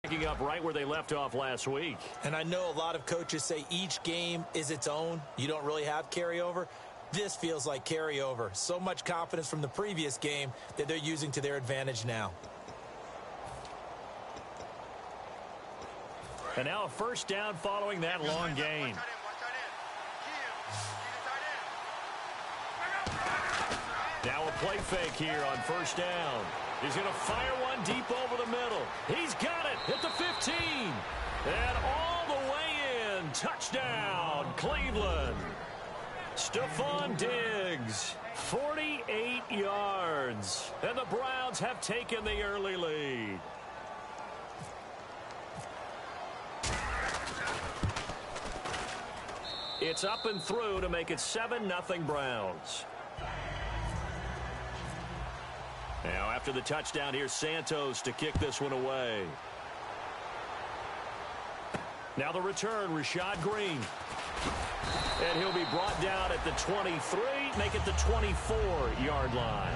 Picking up right where they left off last week. And I know a lot of coaches say each game is its own. You don't really have carryover. This feels like carryover. So much confidence from the previous game that they're using to their advantage now. And now a first down following that long gain. Now a play fake here on first down. He's going to fire one deep over the middle. He's got it at the 15. And all the way in. Touchdown, Cleveland. Stephon Diggs, 48 yards. And the Browns have taken the early lead. It's up and through to make it 7-0 Browns. Now after the touchdown, here's Santos to kick this one away. Now the return, Rashad Green. And he'll be brought down at the 23, make it the 24-yard line.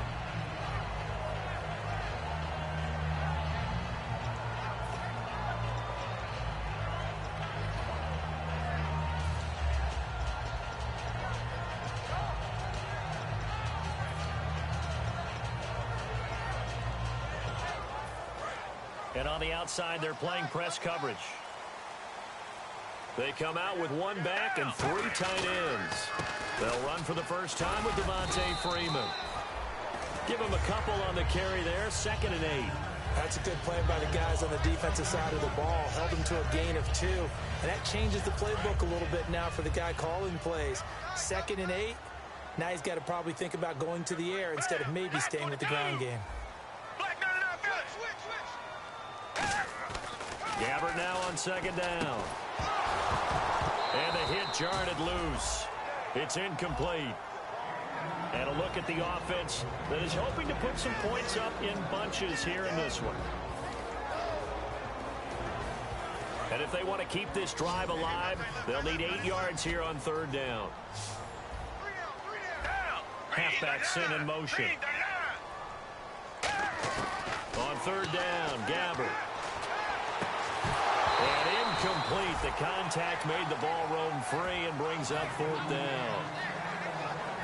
And on the outside, they're playing press coverage. They come out with one back and 3 tight ends. They'll run for the first time with Devontae Freeman. Give him a couple on the carry there, 2nd and 8. That's a good play by the guys on the defensive side of the ball. Held him to a gain of 2. And that changes the playbook a little bit now for the guy calling plays. 2nd and 8. Now he's got to probably think about going to the air instead of maybe staying with the ground game. Gabbert now on 2nd down. And the hit jarred it loose. It's incomplete. And a look at the offense that is hoping to put some points up in bunches here in this one. And if they want to keep this drive alive, they'll need 8 yards here on 3rd down. Halfback sent in motion. On 3rd down, Gabbert. And incomplete. The contact made the ball roam free and brings up 4th down.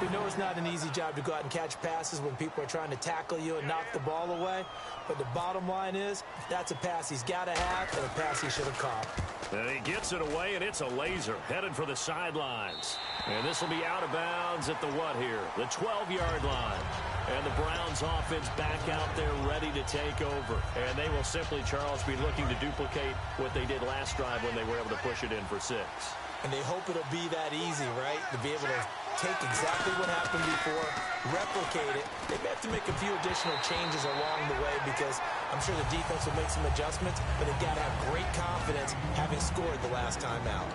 We know it's not an easy job to go out and catch passes when people are trying to tackle you and knock the ball away. But the bottom line is, that's a pass he's got to have and a pass he should have caught. And he gets it away, and it's a laser headed for the sidelines. And this will be out of bounds at the what here? The 12-yard line. And the Browns offense back out there ready to take over. And they will simply, Charles, be looking to duplicate what they did last drive when they were able to push it in for 6. And they hope it'll be that easy, right? To be able to take exactly what happened before, replicate it. They may have to make a few additional changes along the way because I'm sure the defense will make some adjustments, but they've got to have great confidence having scored the last time out.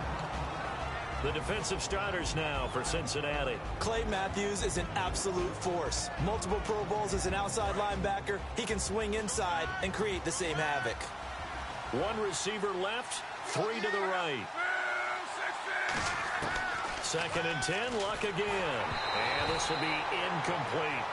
The defensive starters now for Cincinnati. Clay Matthews is an absolute force. Multiple Pro Bowls as an outside linebacker. He can swing inside and create the same havoc. 1 receiver left, 3 to the right. 2nd and 10, Luck again. And this will be incomplete.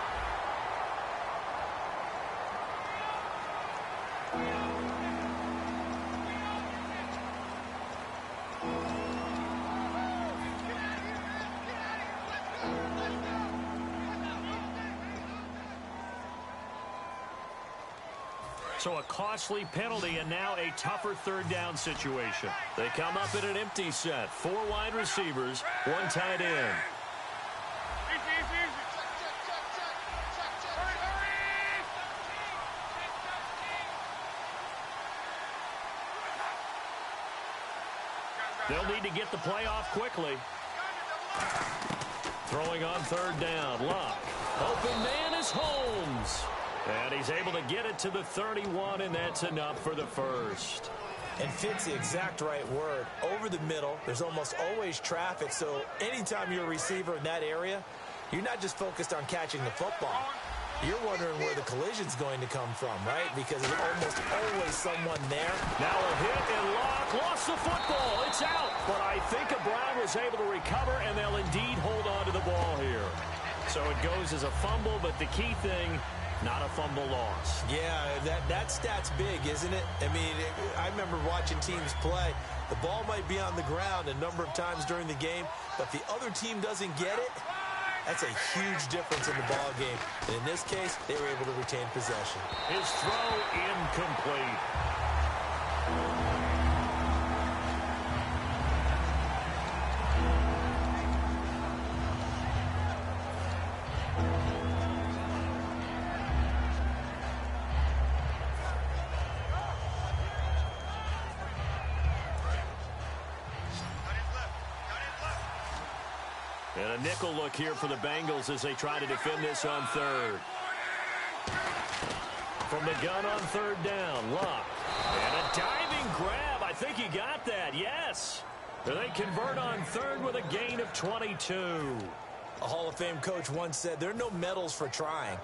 So a costly penalty and now a tougher 3rd down situation. They come up in an empty set. 4 wide receivers, 1 tight end. They'll need to get the play off quickly. Throwing on 3rd down, Luck. Open man is Holmes. And he's able to get it to the 31, and that's enough for the first. And fit's the exact right word. Over the middle, there's almost always traffic, so anytime you're a receiver in that area, you're not just focused on catching the football. You're wondering where the collision's going to come from, right? Because there's almost always someone there. Now a hit, and Locke lost the football. It's out. But I think a Brown was able to recover, and they'll indeed hold on to the ball here. So it goes as a fumble, but the key thing, not a fumble loss. Yeah, that stat's big, isn't it? I mean, I remember watching teams play. The ball might be on the ground a number of times during the game, but if the other team doesn't get it, that's a huge difference in the ball game. And in this case, they were able to retain possession. His throw incomplete. And a nickel look here for the Bengals as they try to defend this on third. From the gun on third down, Luck. And a diving grab. I think he got that, yes. They convert on third with a gain of 22. A Hall of Fame coach once said, there are no medals for trying.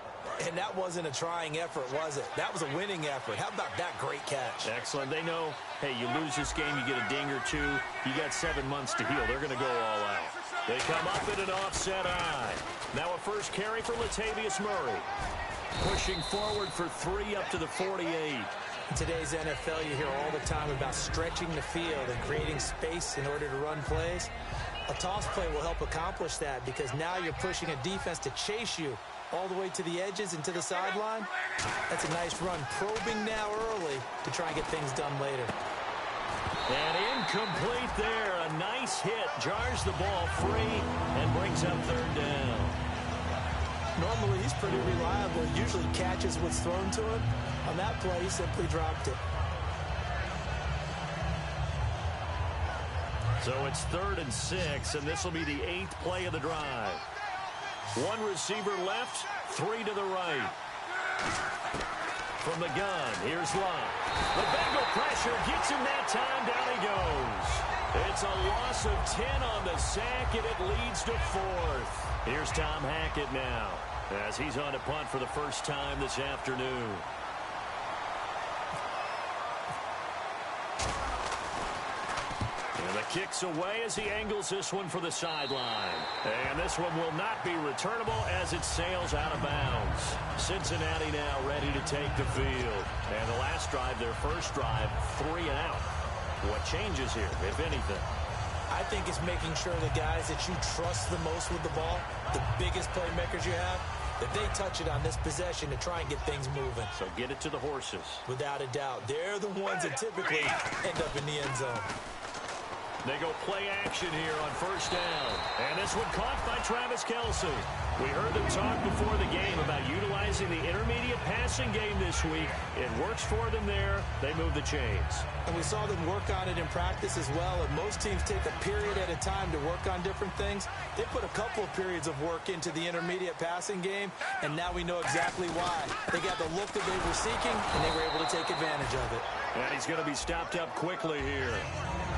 And that wasn't a trying effort, was it? That was a winning effort. How about that great catch? Excellent. They know, hey, you lose this game, you get a ding or two. You got 7 months to heal. They're going to go all out. They come up in an offset eye. Now a first carry for Latavius Murray. Pushing forward for 3 up to the 48. In today's NFL, you hear all the time about stretching the field and creating space in order to run plays. A toss play will help accomplish that because now you're pushing a defense to chase you all the way to the edges and to the sideline. That's a nice run. Probing now early to try and get things done later. And incomplete there. A nice hit. Jars the ball free and brings up third down. Normally, he's pretty reliable. Usually catches what's thrown to him. On that play, he simply dropped it. So it's 3rd and 6, and this will be the 8th play of the drive. 1 receiver left, 3 to the right. From the gun, here's Luck. The Bengal pressure gets him that time. Down he goes. It's a loss of 10 on the sack, and it leads to 4th. Here's Tom Hackett now as he's on to punt for the first time this afternoon. And the kick's away as he angles this one for the sideline. And this one will not be returnable as it sails out of bounds. Cincinnati now ready to take the field. And the last drive, their first drive, 3 and out. What changes here, if anything? I think it's making sure the guys that you trust the most with the ball, the biggest playmakers you have, that they touch it on this possession to try and get things moving. So get it to the horses. Without a doubt. They're the ones that typically end up in the end zone. They go play action here on first down. And this one caught by Travis Kelce. We heard them talk before the game about utilizing the intermediate passing game this week. It works for them there. They move the chains. And we saw them work on it in practice as well. And most teams take a period at a time to work on different things. They put a couple of periods of work into the intermediate passing game, and now we know exactly why. They got the look that they were seeking, and they were able to take advantage of it. And he's going to be stopped up quickly here.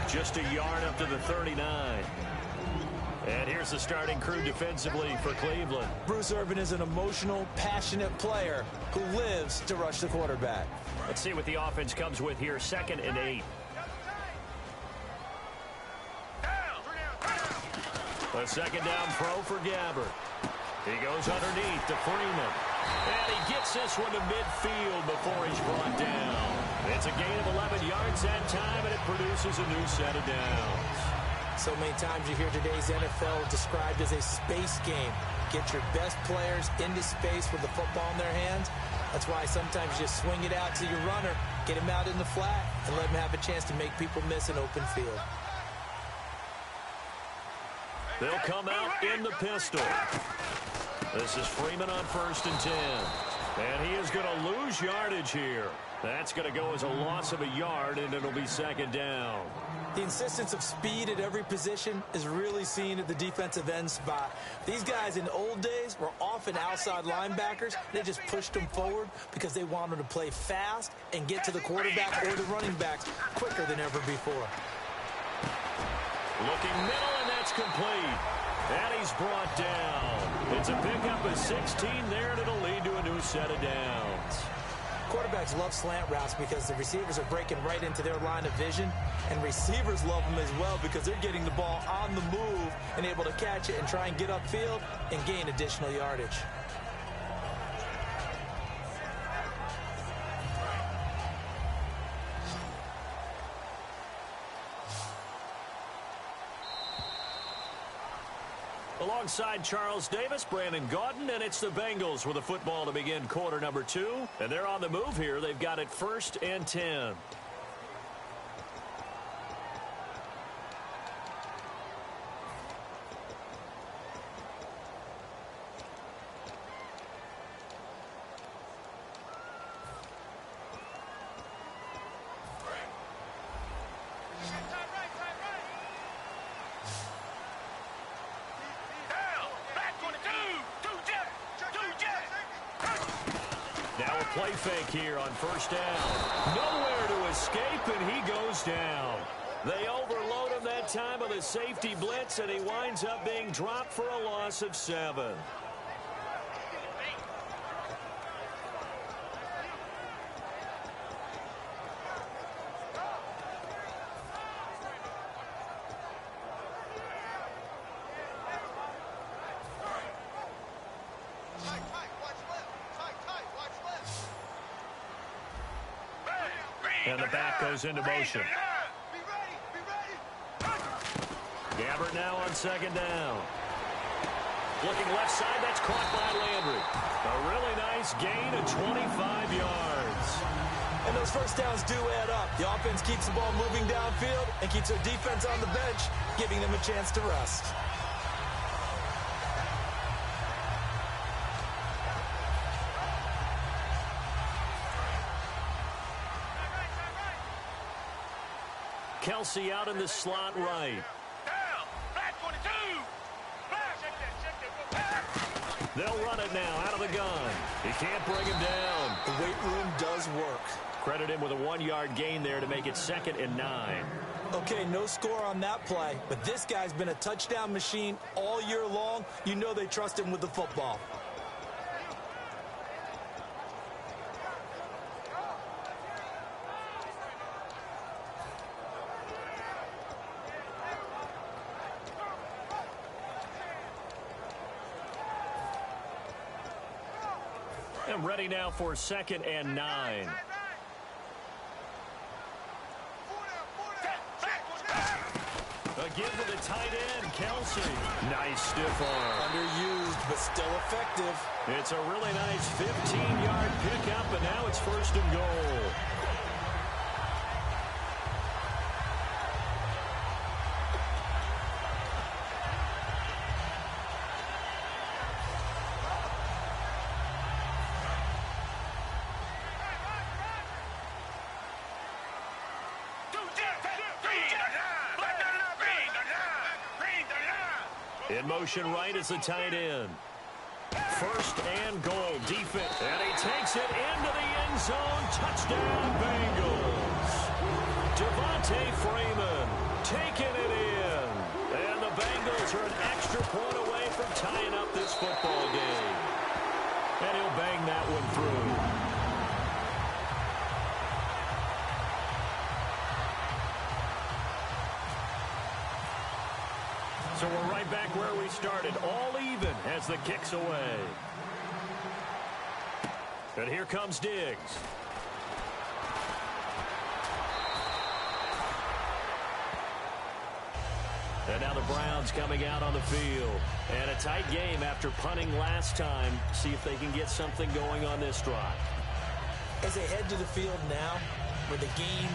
Just a yard up to the 39. And here's the starting crew defensively for Cleveland. Bruce Irvin is an emotional, passionate player who lives to rush the quarterback. Let's see what the offense comes with here. 2nd and 8. A second down throw for Gabbert. He goes underneath to Freeman. And he gets this one to midfield before he's brought down. It's a gain of 11 yards that time, and it produces a new set of downs. So many times you hear today's NFL described as a space game. Get your best players into space with the football in their hands. That's why sometimes you just swing it out to your runner, get him out in the flat, and let him have a chance to make people miss an open field. They'll come out in the pistol. This is Freeman on 1st and 10. And he is going to lose yardage here. That's going to go as a loss of a yard, and it'll be 2nd down. The insistence of speed at every position is really seen at the defensive end spot. These guys in the old days were often outside linebackers. They just pushed them forward because they wanted to play fast and get to the quarterback or the running backs quicker than ever before. Looking middle, and that's complete. And he's brought down. It's a pickup of 16 there, and it'll lead to a new set of downs. Quarterbacks love slant routes because the receivers are breaking right into their line of vision, and receivers love them as well because they're getting the ball on the move and able to catch it and try and get upfield and gain additional yardage. Alongside Charles Davis, Brandon Gaudin, and it's the Bengals with the football to begin quarter number 2. And they're on the move here. They've got it 1st and 10. Now a play fake here on 1st down. Nowhere to escape, and he goes down. They overload him that time with a safety blitz, and he winds up being dropped for a loss of 7. And the back goes into motion. Gabbert now on 2nd down. Looking left side, that's caught by Landry. A really nice gain of 25 yards. And those 1st downs do add up. The offense keeps the ball moving downfield and keeps their defense on the bench, giving them a chance to rest. Kelsey out in the slot right. They'll run it now out of the gun. He can't bring him down. The weight room does work. Credit him with a 1-yard gain there to make it 2nd and 9. Okay, no score on that play, but this guy's been a touchdown machine all year long. You know they trust him with the football. And ready now for 2nd and 9. Again to the tight end, Kelsey. Nice stiff arm. Underused, but still effective. It's a really nice 15-yard pickup, and now it's 1st and goal. In motion right is the tight end. 1st and goal, defense. And he takes it into the end zone. Touchdown, Bengals. Devontae Freeman taking it in. And the Bengals are an extra point away from tying up this football game. And he'll bang that one through. So we're right back where we started, all even as the kick's away. And here comes Diggs. And now the Browns coming out on the field. And a tight game after punting last time. See if they can get something going on this drive. As they head to the field now, with the game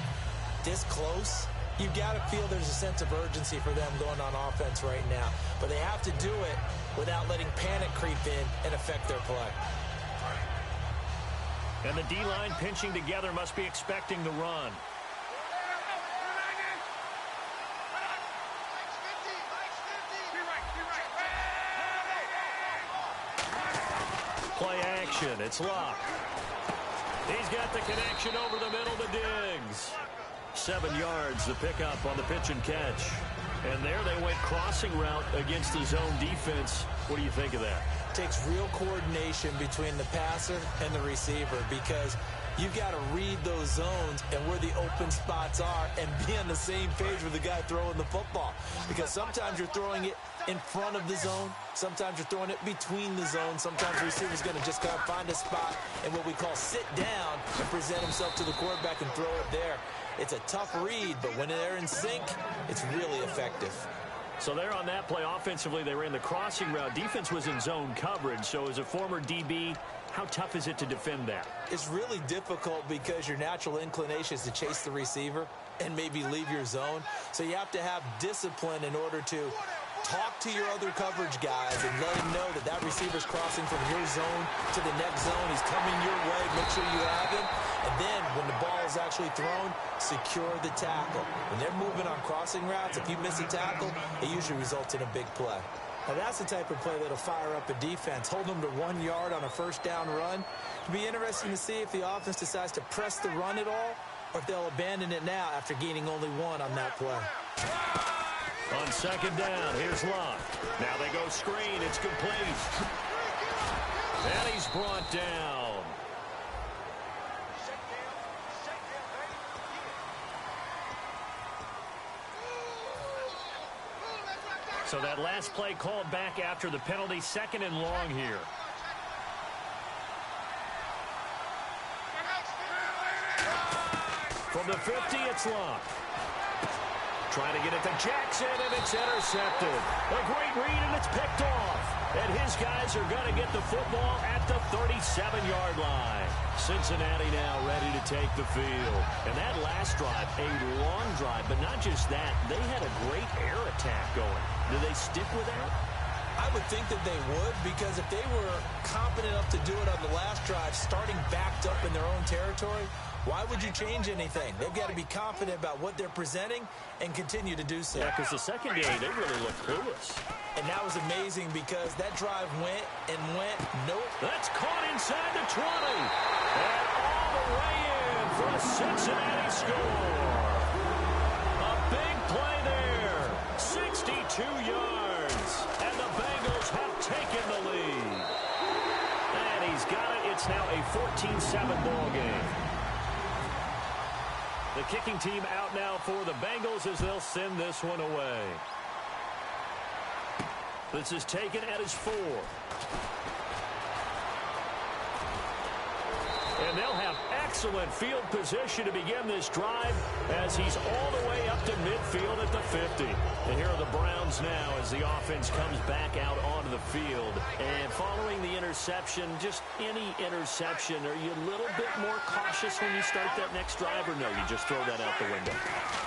this close, you've got to feel there's a sense of urgency for them going on offense right now. But they have to do it without letting panic creep in and affect their play. And the D-line pinching together must be expecting the run. Play action. It's Locke. He's got the connection over the middle to Diggs. 7 yards to pick up on the pitch and catch. And there they went crossing route against the zone defense. What do you think of that? Takes real coordination between the passer and the receiver because you've got to read those zones and where the open spots are and be on the same page with the guy throwing the football. Because sometimes you're throwing it in front of the zone. Sometimes you're throwing it between the zones. Sometimes the receiver's going to just kind of find a spot and what we call sit down and present himself to the quarterback and throw it there. It's a tough read, but when they're in sync, it's really effective. So there on that play, offensively, they ran the crossing route. Defense was in zone coverage. So as a former DB, how tough is it to defend that? It's really difficult because your natural inclination is to chase the receiver and maybe leave your zone. So you have to have discipline in order to talk to your other coverage guys and let him know that that receiver's crossing from your zone to the next zone. He's coming your way. Make sure you have him. And then when the ball is actually thrown, secure the tackle. When they're moving on crossing routes, if you miss a tackle, it usually results in a big play. Now, that's the type of play that'll fire up a defense. Hold them to 1 yard on a first down run. It'll be interesting to see if the offense decides to press the run at all or if they'll abandon it now after gaining only 1 on that play. On second down, here's Locke. Now they go screen. It's complete. And he's brought down. So that last play called back after the penalty, 2nd and long here. From the 50, it's Locke. Trying to get it to Jackson, and it's intercepted. A great read, and it's picked off. And his guys are going to get the football at the 37-yard line. Cincinnati now ready to take the field. And that last drive, a long drive, but not just that. They had a great air attack going. Do they stick with that? I would think that they would, because if they were competent enough to do it on the last drive, starting backed up in their own territory, why would you change anything? They've got to be confident about what they're presenting and continue to do so. Yeah, because the secondary, they really looked clueless. And that was amazing because that drive went and went. Nope. That's caught inside the 20. And all the way in for a Cincinnati score. A big play there. 62 yards. And the Bengals have taken the lead. And he's got it. It's now a 14-7 ball game. The kicking team out now for the Bengals as they'll send this one away. This is taken at his 4. And they'll have excellent field position to begin this drive as he's all the way up to midfield at the 50. And here are the Browns now as the offense comes back out onto the field. And following the interception, just any interception, are you a little bit more cautious when you start that next drive, or no, you just throw that out the window?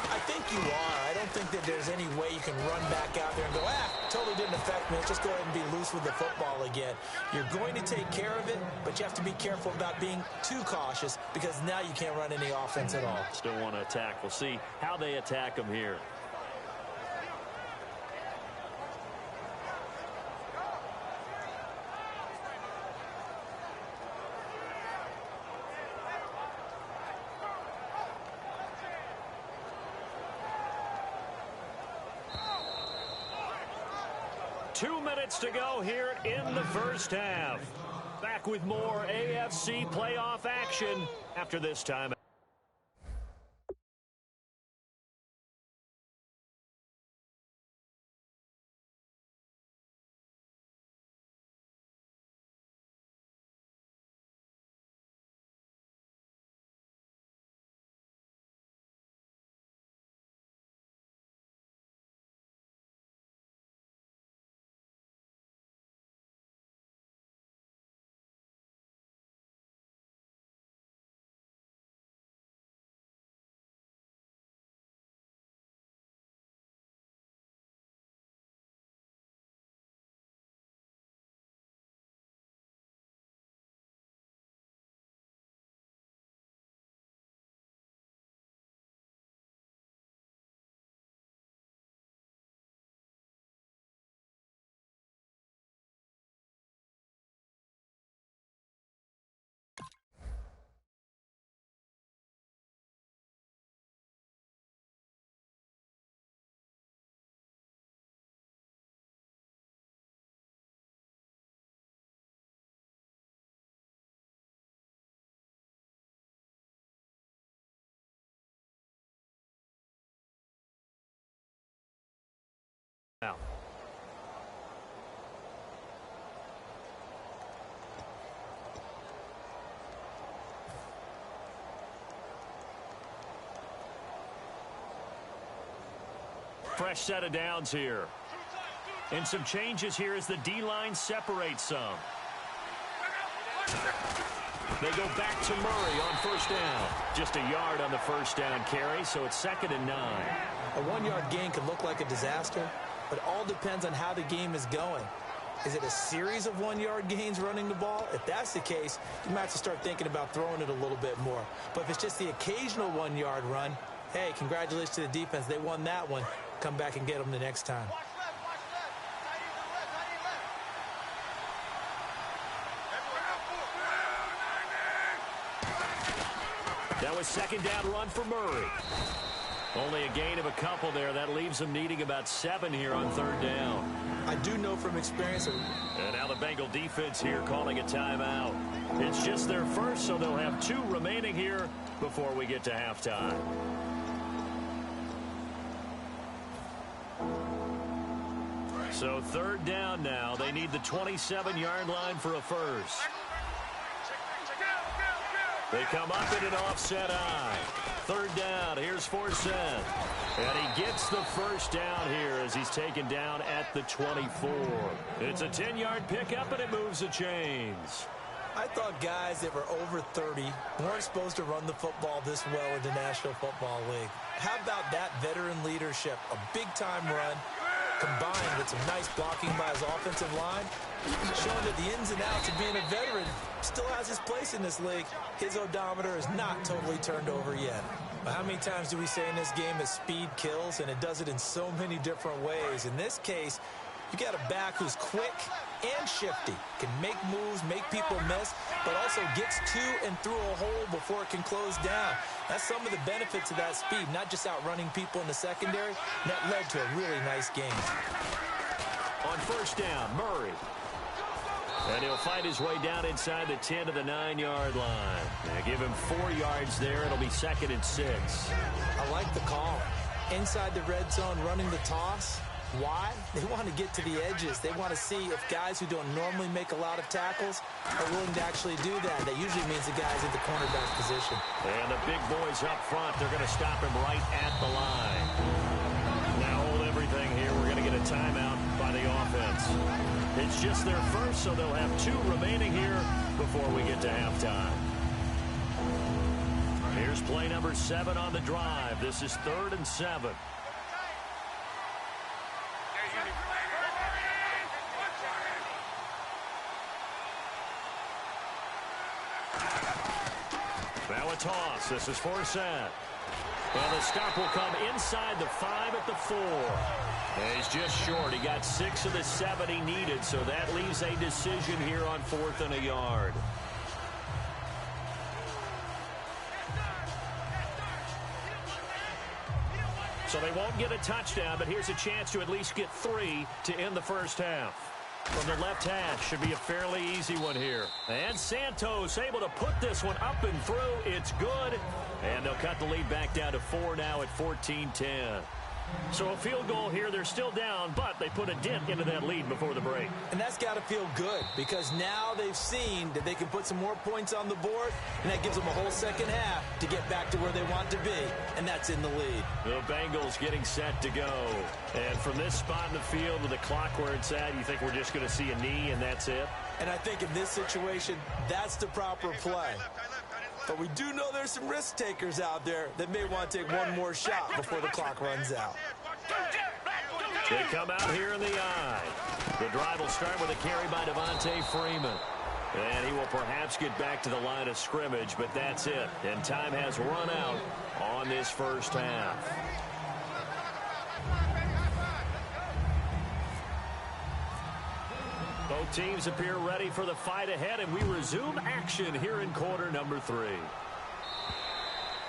I think you are. I don't think that there's any way you can run back out there and go, totally didn't affect me. Let's just go ahead and be loose with the football again. You're going to take care of it, but you have to be careful about being too cautious because now you can't run any offense at all. Still want to attack. We'll see how they attack them here. Two minutes to go here in the first half. Back with more AFC playoff action after this time. Out. Fresh set of downs here. And some changes here as the D-line separates some. They go back to Murray on first down. Just a yard on the first down carry, so it's 2nd and 9. A 1-yard gain can look like a disaster, but it all depends on how the game is going. Is it a series of 1-yard gains running the ball? If that's the case, you might have to start thinking about throwing it a little bit more. But if it's just the occasional 1-yard run, hey, congratulations to the defense. They won that one. Come back and get them the next time. That was 2nd down run for Murray. Only a gain of a couple there. That leaves them needing about 7 here on 3rd down. I do know from experience. And now the Bengal defense here calling a timeout. It's just their first, so they'll have 2 remaining here before we get to halftime. So 3rd down now. They need the 27-yard line for a first. They come up in an offset eye. 3rd down. Here's Forsett. And he gets the first down here as he's taken down at the 24. It's a 10-yard pickup, and it moves the chains. I thought guys that were over 30 weren't supposed to run the football this well in the National Football League. How about that veteran leadership? A big-time run combined with some nice blocking by his offensive line, showing that the ins and outs of being a veteran still has his place in this league. His odometer is not totally turned over yet. How many times do we say in this game that speed kills, and it does it in so many different ways? In this case, you got a back who's quick and shifty, can make moves, make people miss, but also gets to and through a hole before it can close down. That's some of the benefits of that speed, not just outrunning people in the secondary. That led to a really nice game. On first down, Murray. And he'll fight his way down inside the 10 to the 9-yard line. They give him 4 yards there. It'll be 2nd and 6. I like the call. Inside the red zone, running the toss. Why? They want to get to the edges. They want to see if guys who don't normally make a lot of tackles are willing to actually do that. That usually means the guys at the cornerback position. And the big boys up front, they're going to stop him right at the line. Now hold everything here. We're going to get a timeout by the offense. It's just their first, so they'll have 2 remaining here before we get to halftime. Here's play number 7 on the drive. This is 3rd and 7. Now a toss. This is Forsett. And the stop will come inside the 5 at the 4. And he's just short. He got 6 of the 7 he needed, so that leaves a decision here on 4th and a yard. So they won't get a touchdown, but here's a chance to at least get 3 to end the first half. From the left hash, should be a fairly easy one here. And Santos able to put this one up and through. It's good. And they'll cut the lead back down to 4 now at 14-10. So a field goal here. They're still down, but they put a dent into that lead before the break. And that's got to feel good because now they've seen that they can put some more points on the board, and that gives them a whole second half to get back to where they want to be, and that's in the lead. The Bengals getting set to go. And from this spot in the field with the clock where it's at, you think we're just going to see a knee and that's it? And I think in this situation, that's the proper play. But we do know there's some risk takers out there that may want to take one more shot before the clock runs out. They come out here in the eye. The drive will start with a carry by Devontae Freeman. And he will perhaps get back to the line of scrimmage, but that's it. And time has run out on this first half. Both teams appear ready for the fight ahead, and we resume action here in quarter number 3.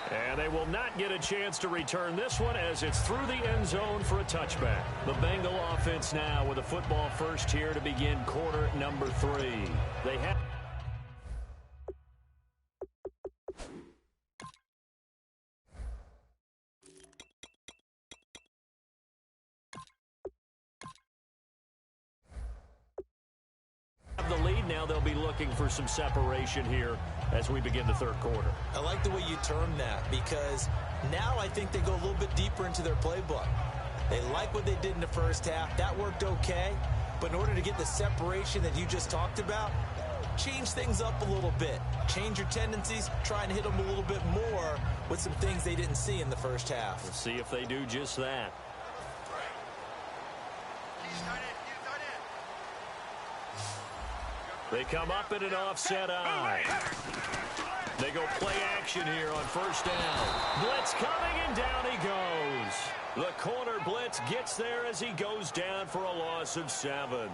And they will not get a chance to return this one as it's through the end zone for a touchback. The Bengal offense now with a football first here to begin quarter number 3. They have the lead now. They'll be looking for some separation here as we begin the third quarter. I like the way you term that because now I think they go a little bit deeper into their playbook. They like what they did in the first half. That worked okay. But in order to get the separation that you just talked about, change things up a little bit. Change your tendencies. Try and hit them a little bit more with some things they didn't see in the first half. We'll see if they do just that. They come up in an offset eye. They go play action here on first down. Blitz coming, and down he goes. The corner blitz gets there as he goes down for a loss of 7.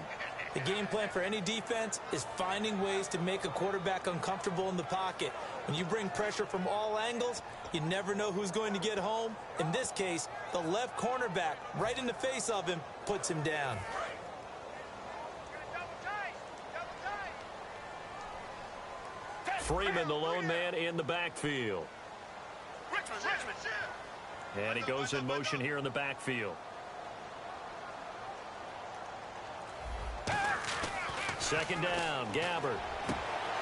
The game plan for any defense is finding ways to make a quarterback uncomfortable in the pocket. When you bring pressure from all angles, you never know who's going to get home. In this case, the left cornerback, right in the face of him, puts him down. Freeman, the lone man in the backfield. And he goes in motion here in the backfield. Second down, Gabbard.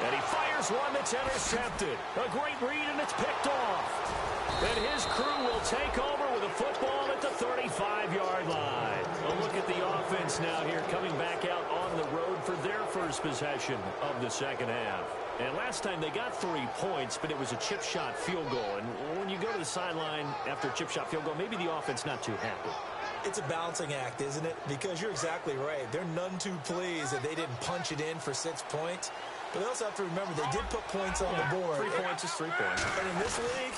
And he fires one that's intercepted. A great read, and it's picked off. And his crew will take over with a football at the 35-yard line. A look at the offense now here, coming back out on the road for their first possession of the second half. And last time they got 3 points, but it was a chip shot field goal. And when you go to the sideline after a chip shot field goal, maybe the offense not too happy. It's a balancing act, isn't it? Because you're exactly right. They're none too pleased that they didn't punch it in for 6 points. But they also have to remember they did put points on the board. 3 points is 3 points. And in this league,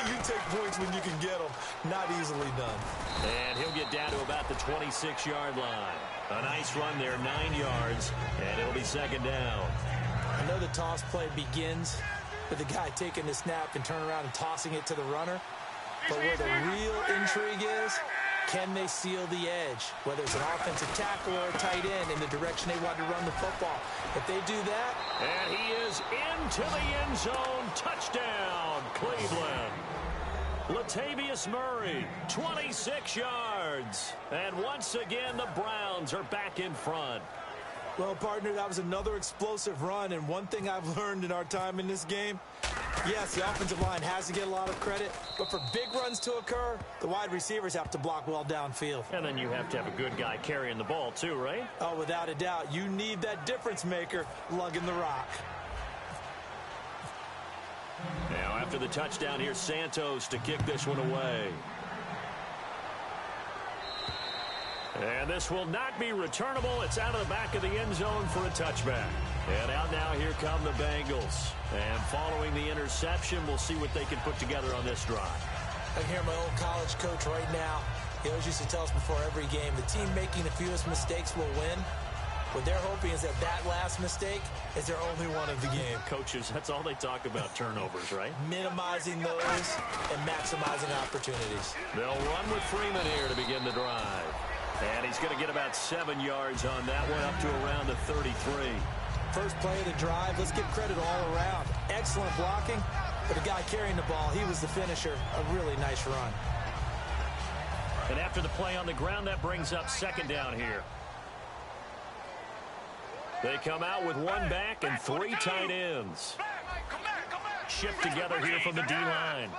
you take points when you can get them. Not easily done. And he'll get down to about the 26-yard line. A nice run there, 9 yards, and it'll be second down. I know the toss play begins with the guy taking the snap and turning around and tossing it to the runner. But where the real intrigue is, can they seal the edge? Whether it's an offensive tackle or a tight end in the direction they want to run the football. If they do that. And he is into the end zone. Touchdown, Cleveland. Latavius Murray, 26 yards. And once again, the Browns are back in front. Well, partner, that was another explosive run, and one thing I've learned in our time in this game, yes, the offensive line has to get a lot of credit, but for big runs to occur, the wide receivers have to block well downfield. And then you have to have a good guy carrying the ball too, right? Oh, without a doubt. You need that difference maker lugging the rock. Now, after the touchdown, here's Santos to kick this one away. And this will not be returnable. It's out of the back of the end zone for a touchback. And out now, here come the Bengals. And following the interception, we'll see what they can put together on this drive. I can hear my old college coach right now. He always used to tell us before every game, the team making the fewest mistakes will win. What they're hoping is that that last mistake is their only one of the game. Coaches, that's all they talk about, turnovers, right? Minimizing those and maximizing opportunities. They'll run with Freeman here to begin the drive. And he's going to get about 7 yards on that one, up to around the 33. First play of the drive, let's give credit all around. Excellent blocking, but the guy carrying the ball, he was the finisher. A really nice run. And after the play on the ground, that brings up second down here. They come out with one back and 3 tight ends. Shift together here from the D-line.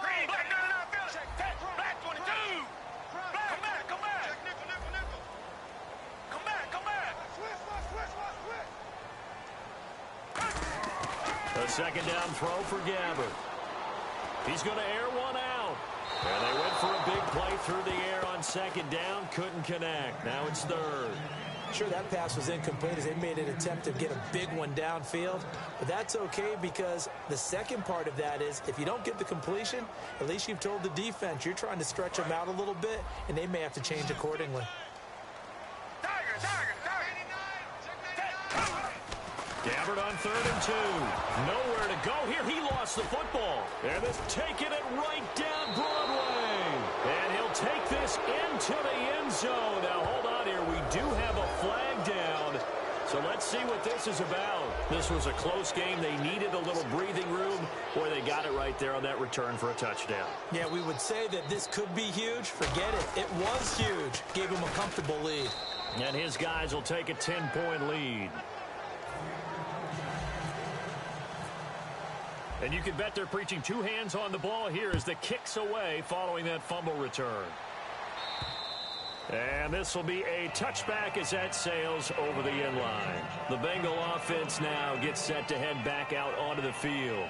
A second down throw for Gabbard. He's going to air one out. And they went for a big play through the air on second down. Couldn't connect. Now it's third. Sure, that pass was incomplete as they made an attempt to get a big one downfield. But that's okay because the second part of that is if you don't get the completion, at least you've told the defense you're trying to stretch them out a little bit, and they may have to change accordingly. Gabbard on 3rd and 2. Nowhere to go here. He lost the football. And is taking it right down Broadway. And he'll take this into the end zone. Now, hold on here. We do have a flag down. So let's see what this is about. This was a close game. They needed a little breathing room. Boy, they got it right there on that return for a touchdown. Yeah, we would say that this could be huge. Forget it. It was huge. Gave him a comfortable lead. And his guys will take a 10-point lead. And you can bet they're preaching 2 hands on the ball here as the kick's away following that fumble return. And this will be a touchback as that sails over the inline. The Bengal offense now gets set to head back out onto the field.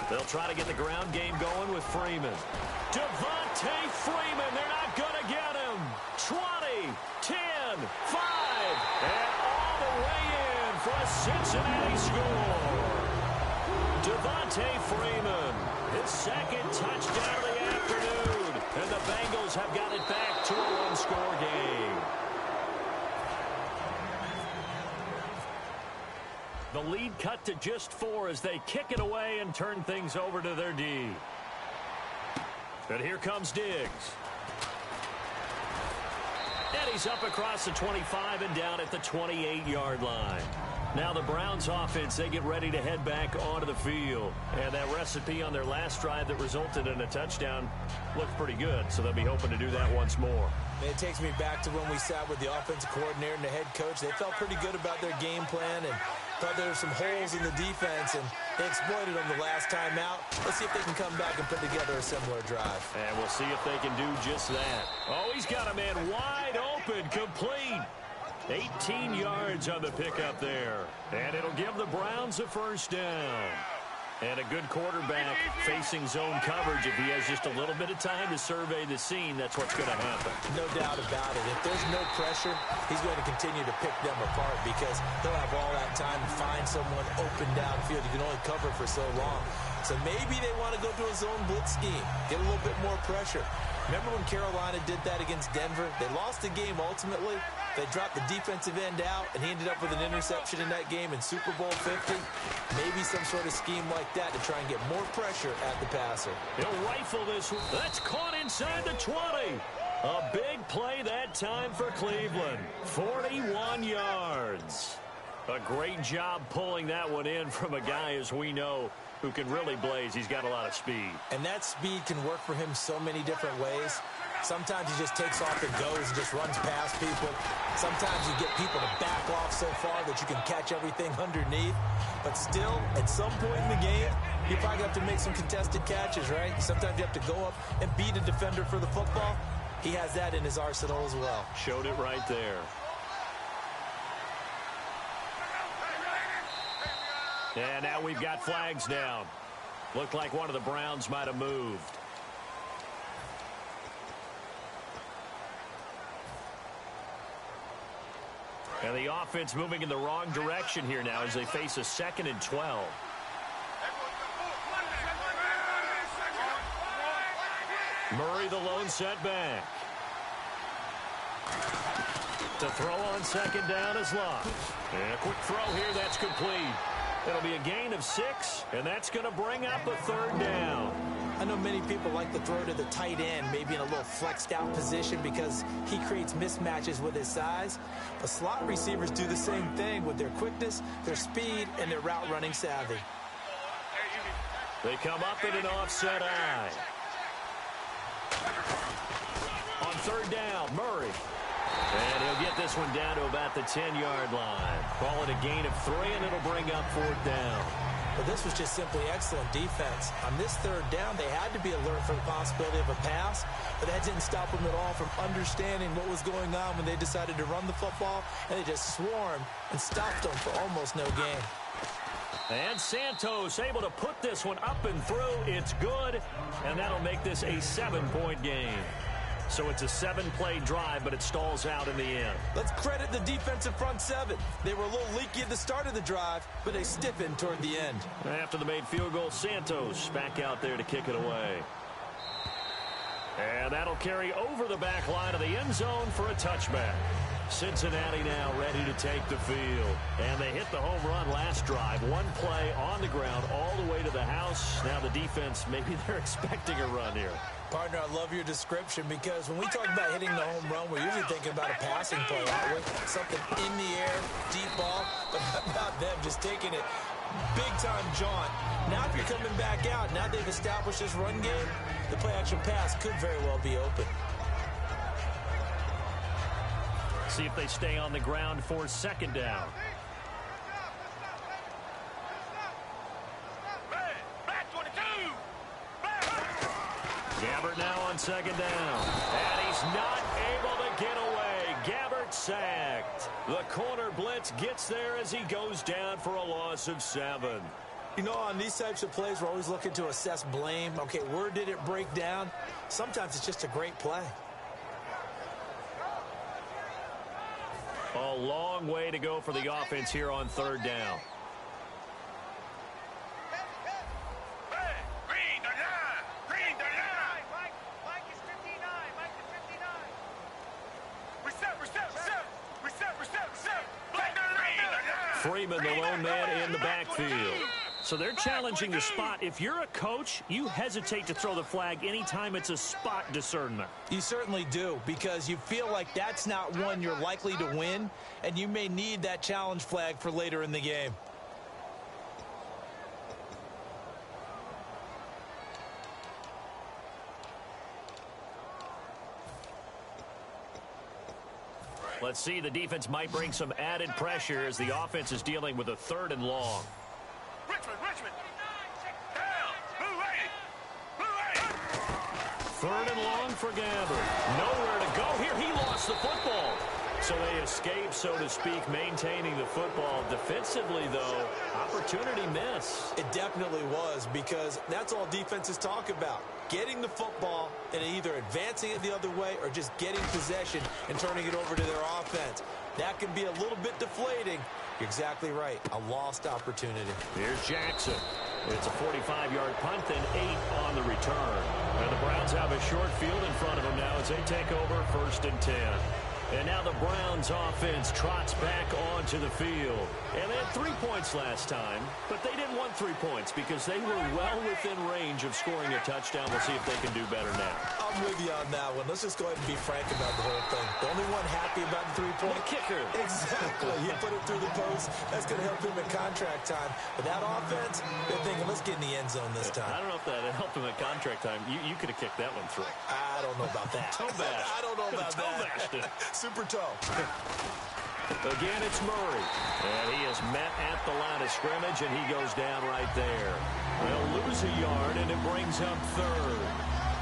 They'll try to get the ground game going with Freeman. Devontae Freeman, they're not going to get him. 20, 10, 5, and all the way in for a Cincinnati score. Devontae Freeman, his second touchdown of the afternoon, and the Bengals have got it back to a one-score game. The lead cut to just 4 as they kick it away and turn things over to their D. And here comes Diggs. And he's up across the 25 and down at the 28-yard line. Now the Browns offense, they get ready to head back onto the field. And that recipe on their last drive that resulted in a touchdown looked pretty good, so they'll be hoping to do that once more. It takes me back to when we sat with the offensive coordinator and the head coach. They felt pretty good about their game plan and thought there were some holes in the defense, and they exploited them the last time out. Let's see if they can come back and put together a similar drive. And we'll see if they can do just that. Oh, he's got a man wide open, complete. 18 yards on the pickup there. And it'll give the Browns a first down. And a good quarterback facing zone coverage. If he has just a little bit of time to survey the scene, that's what's going to happen. No doubt about it. If there's no pressure, he's going to continue to pick them apart because he'll have all that time to find someone open downfield. You can only cover for so long. So maybe they want to go to a zone blitz scheme, get a little bit more pressure. Remember when Carolina did that against Denver? They lost the game ultimately. They dropped the defensive end out, and he ended up with an interception in that game in Super Bowl 50. Maybe some sort of scheme like that to try and get more pressure at the passer. He'll rifle this one. That's caught inside the 20. A big play that time for Cleveland. 41 yards. A great job pulling that one in from a guy, as we know, who can really blaze. He's got a lot of speed. And that speed can work for him so many different ways. Sometimes he just takes off and goes and just runs past people. Sometimes you get people to back off so far that you can catch everything underneath. But still, at some point in the game, you probably have to make some contested catches, right? Sometimes you have to go up and beat a defender for the football. He has that in his arsenal as well. Showed it right there. And now we've got flags down. Looked like one of the Browns might have moved. And the offense moving in the wrong direction here now as they face a 2nd and 12. Murray the lone setback. To throw on 2nd down is Locke. And a quick throw here, that's complete. It'll be a gain of 6, and that's going to bring up a 3rd down. I know many people like to throw to the tight end, maybe in a little flexed out position because he creates mismatches with his size. But slot receivers do the same thing with their quickness, their speed, and their route running savvy. They come up in an offset eye. On 3rd down, Murray. And he'll get this one down to about the 10-yard line. Call it a gain of 3, and it'll bring up 4th down. But this was just simply excellent defense. On this 3rd down, they had to be alert for the possibility of a pass, but that didn't stop them at all from understanding what was going on when they decided to run the football, and they just swarmed and stopped them for almost no gain. And Santos able to put this one up and through. It's good, and that'll make this a 7-point game. So it's a 7-play drive, but it stalls out in the end. Let's credit the defensive front 7. They were a little leaky at the start of the drive, but they stiffened toward the end. After the made field goal, Santos back out there to kick it away. And that'll carry over the back line of the end zone for a touchback. Cincinnati now ready to take the field. And they hit the home run last drive. 1 play on the ground all the way to the house. Now the defense, maybe they're expecting a run here. Partner, I love your description because when we talk about hitting the home run, we're usually thinking about a passing play, aren't we? Something in the air, deep ball, but not them just taking it big-time jaunt. Now if you're coming back out, now they've established this run game, the play-action pass could very well be open. See if they stay on the ground for second down. Gabbert now on second down. And he's not able to get away. Gabbert sacked. The corner blitz gets there as he goes down for a loss of 7. You know, on these types of plays, we're always looking to assess blame. Okay, where did it break down? Sometimes it's just a great play. A long way to go for the offense here on third down. Freeman, the lone man in the backfield. So they're challenging the spot. If you're a coach, you hesitate to throw the flag anytime it's a spot discernment. You certainly do, because you feel like that's not one you're likely to win, and you may need that challenge flag for later in the game. Let's see, the defense might bring some added pressure as the offense is dealing with a 3rd and long. Richmond. Down. Move 3rd and long for Gabbert. Nowhere to go here. He lost the football. So they escape, so to speak, maintaining the football. Defensively, though, opportunity miss. It definitely was, because that's all defenses talk about. Getting the football and either advancing it the other way or just getting possession and turning it over to their offense. That can be a little bit deflating. You're exactly right. A lost opportunity. Here's Jackson. It's a 45-yard punt, then 8 on the return. And the Browns have a short field in front of them now as they take over 1st and 10. And now the Browns offense trots back onto the field. And they had 3 points last time, but they didn't want 3 points because they were well within range of scoring a touchdown. We'll see if they can do better now. I'm with you on that one. Let's just go ahead and be frank about the whole thing. The only one happy about the 3-point kicker. Exactly. He put it through the post. That's going to help him in contract time. But that offense, they're thinking, let's get in the end zone this time. I don't know if that helped him at contract time. You could have kicked that one through. I don't know about that. Toe bash. I don't know about that. Super toe. Again, it's Murray. And he is met at the line of scrimmage, and he goes down right there. They'll lose a yard, and it brings up 3rd.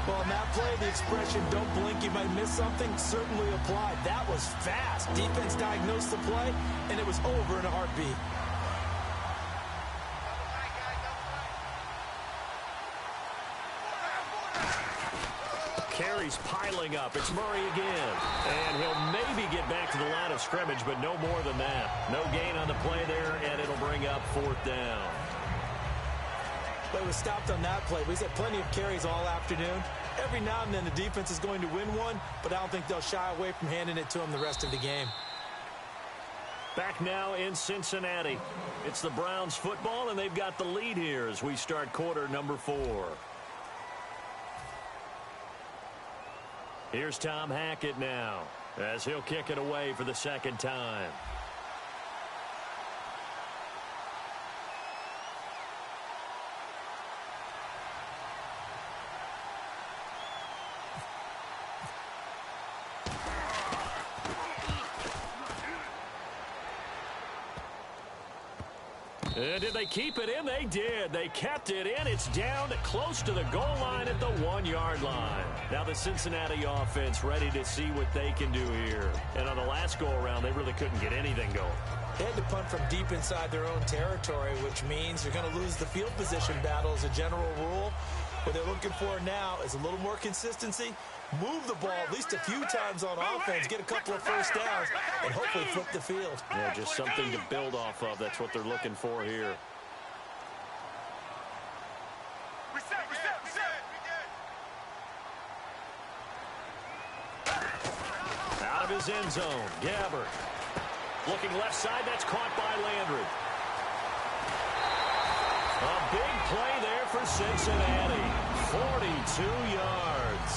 Well, on that play, the expression, don't blink, you might miss something, certainly applied. That was fast. Defense diagnosed the play, and it was over in a heartbeat. Carries piling up. It's Murray again. And he'll maybe get back to the line of scrimmage, but no more than that. No gain on the play there, and it'll bring up 4th down. But it was stopped on that play. We've had plenty of carries all afternoon. Every now and then the defense is going to win one, but I don't think they'll shy away from handing it to him the rest of the game. Back now in Cincinnati. It's the Browns football, and they've got the lead here as we start quarter number 4. Here's Tom Hackett now as he'll kick it away for the 2nd time. And did they keep it in? They did. They kept it in. It's down close to the goal line at the 1-yard line. Now the Cincinnati offense ready to see what they can do here. And on the last go-around, they really couldn't get anything going. They had to punt from deep inside their own territory, which means you're going to lose the field position battle as a general rule. What they're looking for now is a little more consistency, move the ball at least a few times on offense, get a couple of first downs, and hopefully flip the field. Yeah, just something to build off of. That's what they're looking for here. Out of his end zone, Gabbert. Looking left side, that's caught by Landry. A big play there for Cincinnati. 42 yards.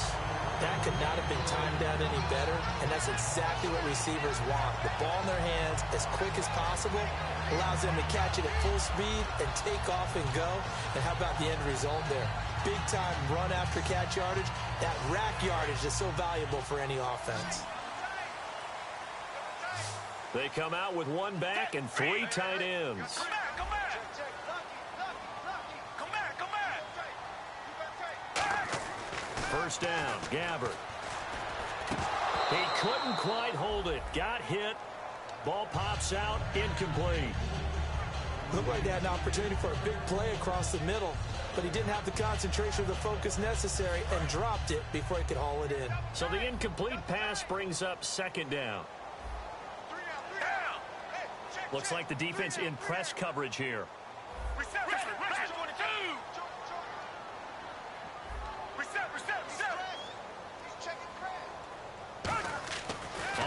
That could not have been timed out any better, and that's exactly what receivers want. The ball in their hands as quick as possible allows them to catch it at full speed and take off and go. And how about the end result there? Big-time run after catch yardage. That rack yardage is so valuable for any offense. They come out with one back and 3 tight ends. First down, Gabbert. He couldn't quite hold it. Got hit. Ball pops out, incomplete. Looked like they had an opportunity for a big play across the middle, but he didn't have the concentration or the focus necessary and dropped it before he could haul it in. So the incomplete pass brings up second down. Looks like the defense in press coverage here.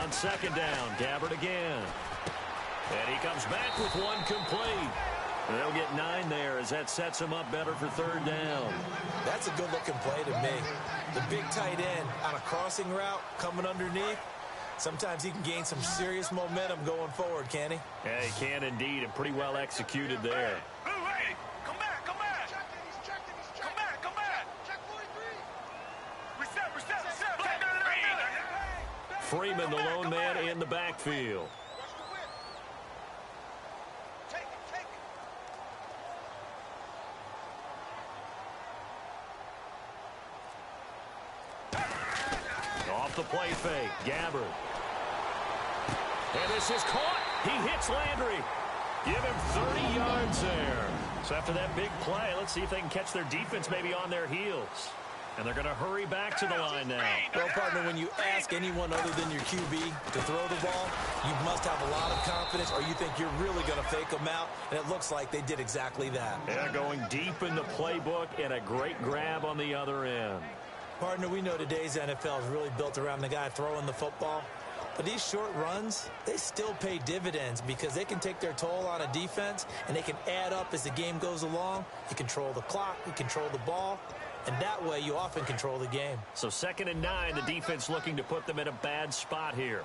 On second down, Gabbert again. And he comes back with one complete. They'll get 9 there as that sets him up better for third down. That's a good-looking play to me. The big tight end on a crossing route coming underneath. Sometimes he can gain some serious momentum going forward, can he? Yeah, he can indeed, and pretty well executed there. Freeman, the lone man in the backfield. Off the play fake, Gabbert. And this is caught. He hits Landry. Give him 30 yards there. So after that big play, let's see if they can catch their defense maybe on their heels. And they're going to hurry back to the line now. Well, partner, when you ask anyone other than your QB to throw the ball, you must have a lot of confidence or you think you're really going to fake them out. And it looks like they did exactly that. Yeah, going deep in the playbook and a great grab on the other end. Partner, we know today's NFL is really built around the guy throwing the football. But these short runs, they still pay dividends because they can take their toll on a defense and they can add up as the game goes along. You control the clock, you control the ball, and that way you often control the game. So 2nd and 9, the defense looking to put them in a bad spot here.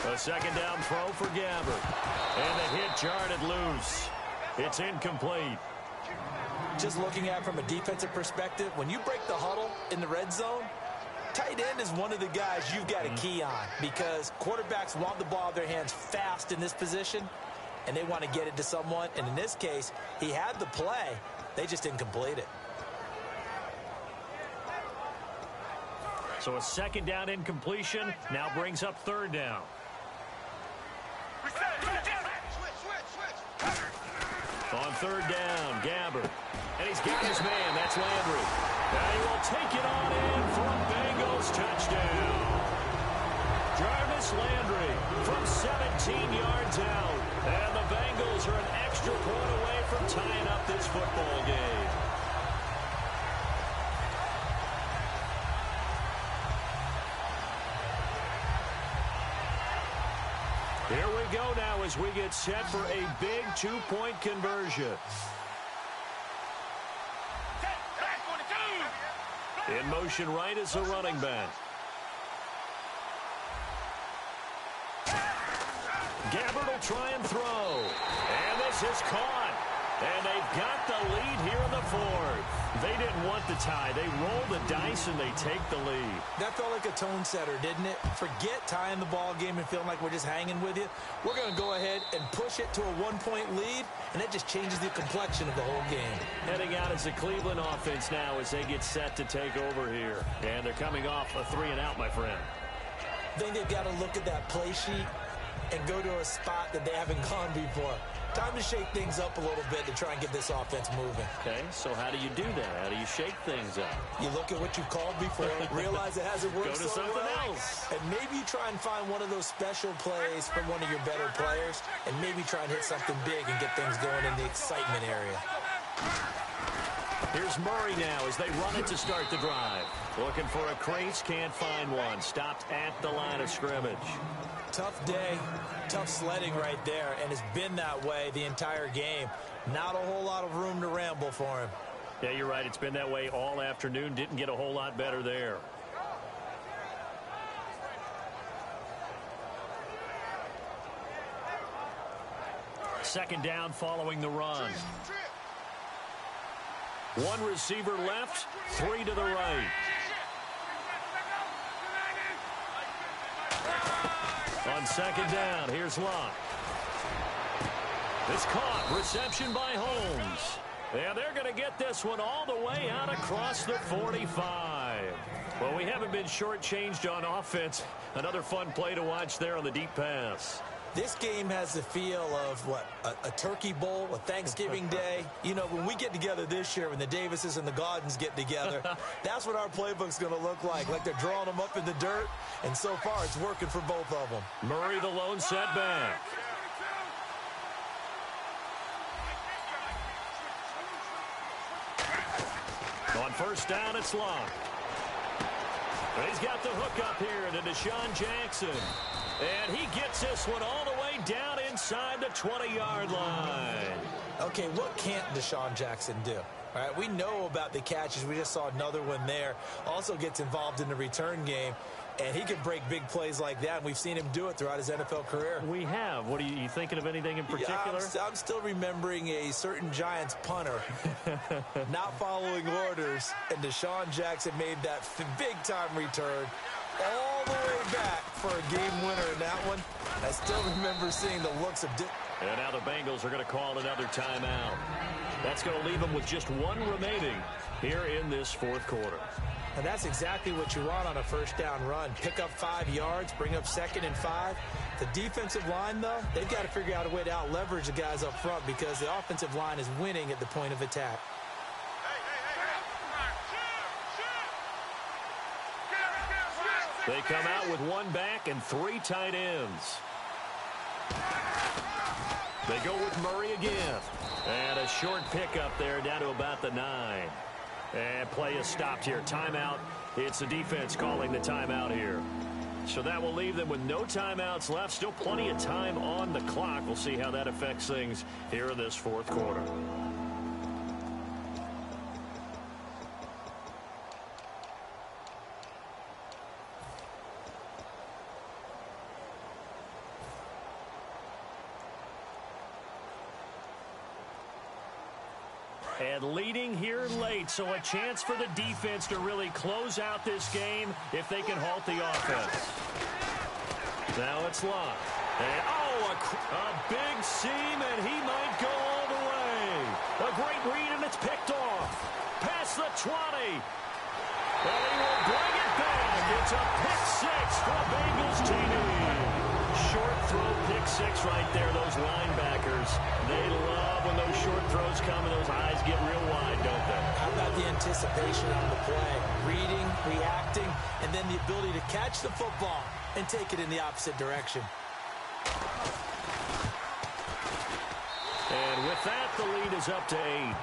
A second down throw for Gabbert. And the hit jarred loose. It's incomplete. Just looking at it from a defensive perspective, when you break the huddle in the red zone, tight end is one of the guys you've got a key on because quarterbacks want the ball in their hands fast in this position, and they want to get it to someone. And in this case, he had the play. They just didn't complete it. So a second down incompletion now brings up third down. On third down, Gabbert. And he's got his man. That's Landry. And he will take it on in for a Bengals touchdown. Jarvis Landry from 17 yards out. And the Bengals are an extra point away from tying up this football game. Here we go now as we get set for a big 2-point conversion. In motion right is the running back. Gabbert will try and throw. And this is caught. And they've got the lead here in the fourth. They didn't want the tie. They roll the dice and they take the lead. That felt like a tone setter, didn't it? Forget tying the ball game and feeling like we're just hanging with you. We're going to go ahead and push it to a 1-point lead, and that just changes the complexion of the whole game. Heading out is the Cleveland offense now as they get set to take over here. And they're coming off a 3-and-out, my friend. I think they've got to look at that play sheet and go to a spot that they haven't gone before. Time to shake things up a little bit to try and get this offense moving. Okay, so how do you do that? How do you shake things up? You look at what you called before, realize it hasn't worked Go to so something well, else. and maybe you try and find one of those special plays from one of your better players, and maybe try and hit something big and get things going in the excitement area. Here's Murray now as they run it to start the drive. Looking for a crease, can't find one. Stopped at the line of scrimmage. Tough day, tough sledding right there, and it's been that way the entire game. Not a whole lot of room to ramble for him. Yeah, you're right. It's been that way all afternoon. Didn't get a whole lot better there. second down following the run. One receiver left, three to the right. On second down, here's Locke. It's caught. Reception by Holmes. And they're going to get this one all the way out across the 45. Well, we haven't been shortchanged on offense. Another fun play to watch there on the deep pass. This game has the feel of, what, a turkey bowl, a Thanksgiving day. You know, when we get together this year, when the Davises and the Gaudens get together, that's what our playbook's going to look like they're drawing them up in the dirt. And so far, it's working for both of them. Murray, the lone setback. On first down, it's Locke. He's got the hook up here to Deshaun Jackson. And he gets this one all the way down inside the 20-yard line. Okay, what can't Deshaun Jackson do? All right, we know about the catches. We just saw another one there. Also gets involved in the return game. And he can break big plays like that, and we've seen him do it throughout his NFL career. We have. What are you thinking of anything in particular? Yeah, I'm still remembering a certain Giants punter not following orders, and Deshaun Jackson made that big-time return all the way back for a game winner in that one. I still remember seeing the looks of... And now the Bengals are going to call another timeout. That's going to leave them with just one remaining here in this fourth quarter. And that's exactly what you want on a first down run. Pick up 5 yards, bring up 2nd and 5. The defensive line, though, they've got to figure out a way to out-leverage the guys up front because the offensive line is winning at the point of attack. They come out with one back and 3 tight ends. They go with Murray again. And a short pickup there down to about the 9. And play is stopped here. Timeout. It's the defense calling the timeout here. So that will leave them with no timeouts left. Still plenty of time on the clock. We'll see how that affects things here in this fourth quarter. And leading here late, so a chance for the defense to really close out this game if they can halt the offense. Now it's Locke. And, a big seam, and he might go all the way. A great read, and it's picked off. Past the 20. And he will bring it back. It's a pick six for the Bengals TD. Short throw pick six right there. Those linebackers, they love when those short throws come and those eyes get real wide, don't they? How about the anticipation on the play? Reading, reacting, and then the ability to catch the football and take it in the opposite direction. And with that, the lead is up to 8.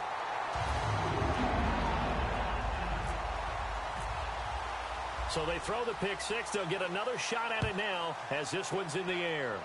So they throw the pick six. They'll get another shot at it now as this one's in the air.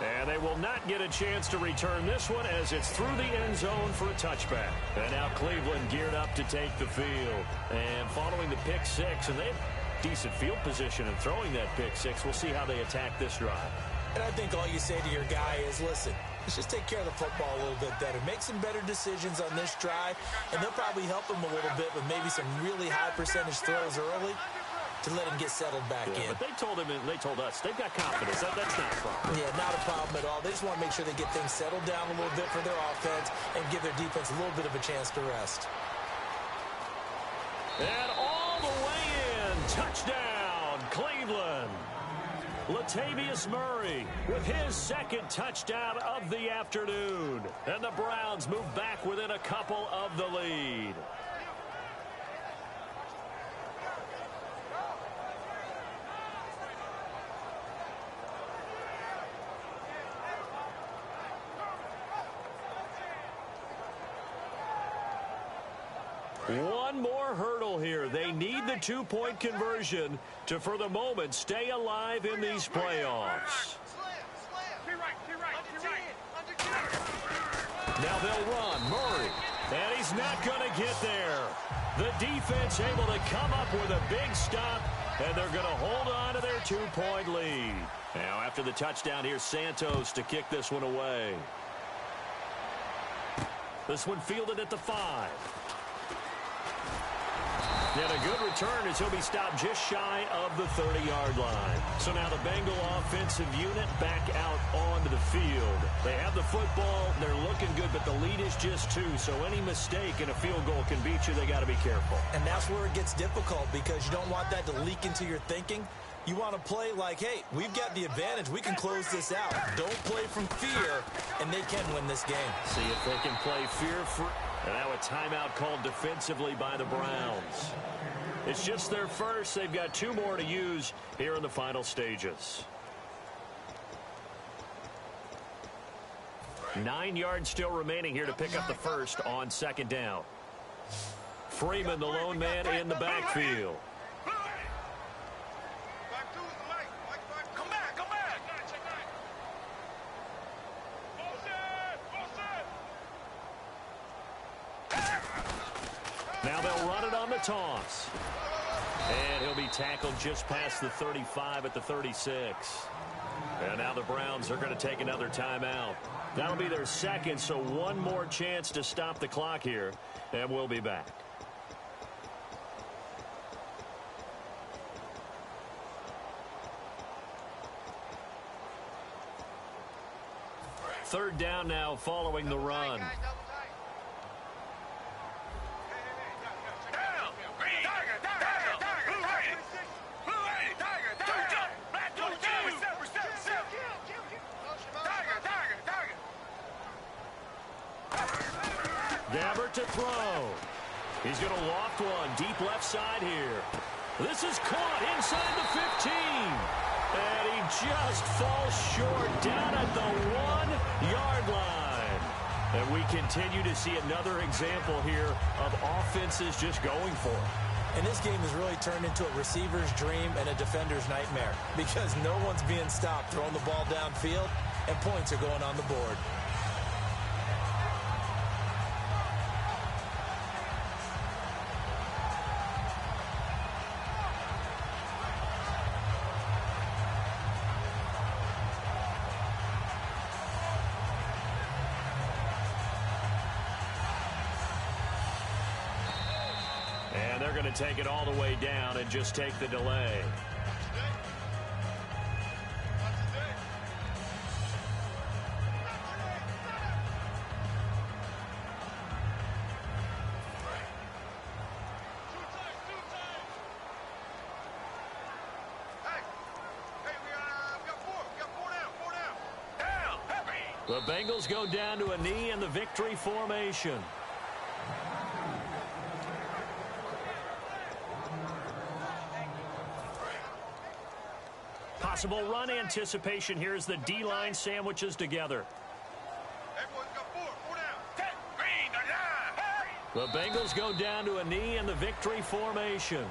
And they will not get a chance to return this one as it's through the end zone for a touchback. And now Cleveland geared up to take the field. And following the pick six, and they have decent field position in throwing that pick six. We'll see how they attack this drive. And I think all you say to your guy is, listen, let's just take care of the football a little bit better. Make some better decisions on this drive, and they'll probably help him a little bit with maybe some really high percentage throws early to let him get settled back in. But they told us they've got confidence. That's not a problem. Yeah, not a problem at all. They just want to make sure they get things settled down a little bit for their offense and give their defense a little bit of a chance to rest. And all the way in, touchdown, Cleveland. Latavius Murray with his second touchdown of the afternoon. And the Browns move back within a couple of the lead. One more hurdle here. They need the two-point conversion to, for the moment, stay alive in these playoffs. Now they'll run. Murray. And he's not going to get there. The defense able to come up with a big stop, and they're going to hold on to their two-point lead. Now, after after the touchdown. Here's Santos to kick this one away. This one fielded at the 5. And a good return as he'll be stopped just shy of the 30-yard line. So now the Bengal offensive unit back out onto the field. They have the football. They're looking good, but the lead is just 2. So any mistake in a field goal can beat you. They got to be careful. And that's where it gets difficult because you don't want that to leak into your thinking. You want to play like, hey, we've got the advantage. We can close this out. Don't play from fear, and they can win this game. See if they can play fear-free. And now a timeout called defensively by the Browns. It's just their first. They've got 2 more to use here in the final stages. 9 yards still remaining here to pick up the first on 2nd down. Freeman, the lone man in the backfield. Now they'll run it on the toss. And he'll be tackled just past the 35 at the 36. And now the Browns are going to take another timeout. That'll be their second, so one more chance to stop the clock here. And we'll be back. Third down now following the run. Gabbert to throw. He's going to loft one deep left side here. This is caught inside the 15. And he just falls short down at the 1-yard line. And we continue to see another example here of offenses just going for it. And this game has really turned into a receiver's dream and a defender's nightmare because no one's being stopped throwing the ball downfield, and points are going on the board. And they're going to take it all the way down and just take the delay. The Bengals go down to a knee in the victory formation. Possible run anticipation here as the D-line sandwiches together. The Bengals go down to a knee in the victory formation.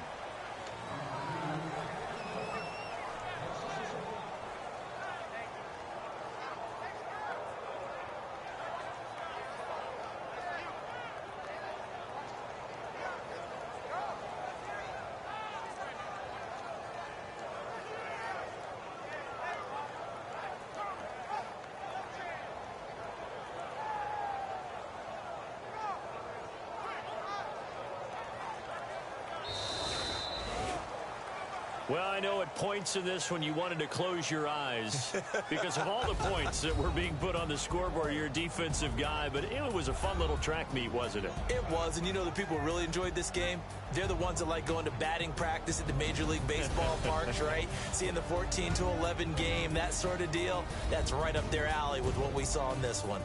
Well, I know at points in this when you wanted to close your eyes because of all the points that were being put on the scoreboard. You're a defensive guy, but it was a fun little track meet, wasn't it? It was, and you know the people who really enjoyed this game? They're the ones that like going to batting practice at the Major League Baseball parks, right? Seeing the 14-11 game, that sort of deal. That's right up their alley with what we saw in this one.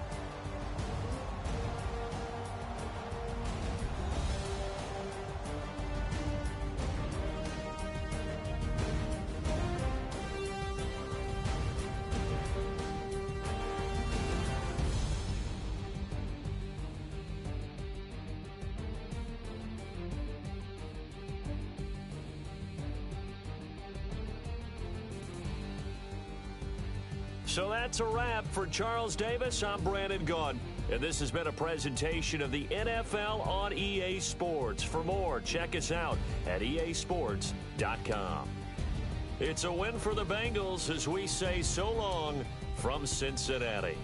So that's a wrap for Charles Davis. I'm Brandon Gaudin, and this has been a presentation of the NFL on EA Sports. For more, check us out at easports.com. It's a win for the Bengals as we say so long from Cincinnati.